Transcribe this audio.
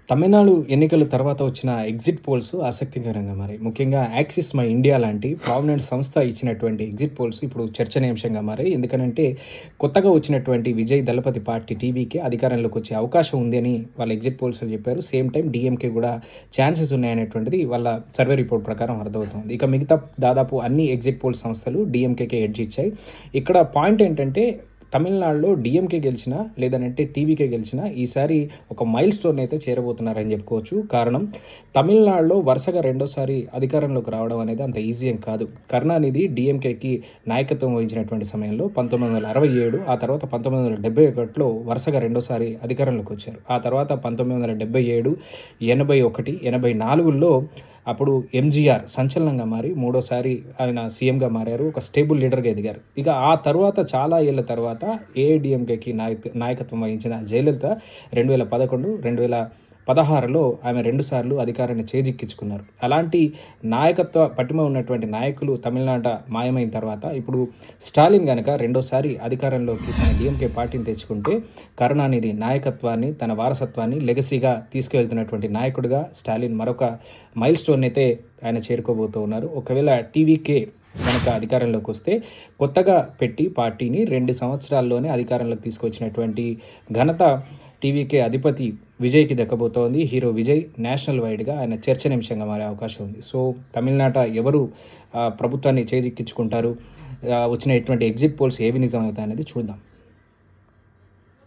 తమిళనాడు ఎన్నికల తర్వాత వచ్చిన ఎగ్జిట్ పోల్స్ ఆసక్తికరంగా మారాయి. ముఖ్యంగా యాక్సిస్ మై ఇండియా లాంటి ప్రామినెంట్ సంస్థ ఇచ్చినటువంటి ఎగ్జిట్ పోల్స్ ఇప్పుడు చర్చనీయాంశంగా మారాయి. ఎందుకనంటే కొత్తగా వచ్చినటువంటి విజయ్ దళపతి పార్టీ టీవీకే అధికారంలోకి వచ్చే అవకాశం ఉంది అని వాళ్ళ ఎగ్జిట్ పోల్స్‌లో చెప్పారు. సేమ్ టైమ్ డీఎంకే కూడా ఛాన్సెస్ ఉన్నాయనేటువంటిది వాళ్ళ సర్వే రిపోర్ట్ ప్రకారం అర్థమవుతుంది. ఇక మిగతా దాదాపు అన్ని ఎగ్జిట్ పోల్ సంస్థలు డీఎంకేకే ఎడ్జ్ ఇచ్చాయి. ఇక్కడ పాయింట్ ఏంటంటే తమిళనాడులో డీఎంకే గెలిచినా, లేదనంటే టీవీకే గెలిచినా ఈసారి ఒక మైల్ స్టోన్ అయితే చేరబోతున్నారని చెప్పుకోవచ్చు. కారణం తమిళనాడులో వరుసగా రెండోసారి అధికారంలోకి రావడం అనేది అంత ఈజీ ఏం కాదు. కరుణానిధి డీఎంకేకి నాయకత్వం వహించినటువంటి సమయంలో 1967, ఆ తర్వాత 1971లో వరుసగా రెండోసారి అధికారంలోకి వచ్చారు. ఆ తర్వాత 1977, 81, 84లో అప్పుడు ఎంజీఆర్ సంచలనంగా మారి మూడోసారి ఆయన సీఎంగా మారారు. ఒక స్టేబుల్ లీడర్‌గా ఎదిగారు. ఇక ఆ తరువాత చాలా ఏళ్ల తర్వాత ఏఐడీఎంకేకి నాయకత్వం వహించిన జయలలిత 2011, 2016లో ఆమె 2 సార్లు అధికారాన్ని చేజిక్కించుకున్నారు. అలాంటి నాయకత్వ పటిమ ఉన్నటువంటి నాయకులు తమిళనాట మాయమైన తర్వాత ఇప్పుడు స్టాలిన్ గనక రెండోసారి అధికారంలోకి తన డీఎంకే పార్టీని తెచ్చుకుంటే కరుణానిధి నాయకత్వాన్ని, తన వారసత్వాన్ని లెగసీగా తీసుకువెళ్తున్నటువంటి నాయకుడిగా స్టాలిన్ మరొక మైల్ స్టోన్ అయితే ఆయన చేరుకోబోతూ ఉన్నారు. ఒకవేళ టీవీకే గనక అధికారంలోకి వస్తే కొత్తగా పెట్టి పార్టీని 2 సంవత్సరాల్లోనే అధికారంలోకి తీసుకొచ్చినటువంటి ఘనత టీవీకే అధిపతి విజయ్‌కి దక్కబోతోంది. హీరో విజయ్ నేషనల్ వైడ్‌గా ఆయన చర్చనీయాంశంగా మారే అవకాశం ఉంది. సో, తమిళనాట ఎవరు ప్రభుత్వాన్ని చేజిక్కించుకుంటారు? వచ్చినటువంటి ఎగ్జిట్ పోల్స్ ఏవి నిజమవుతాయనేది చూద్దాం.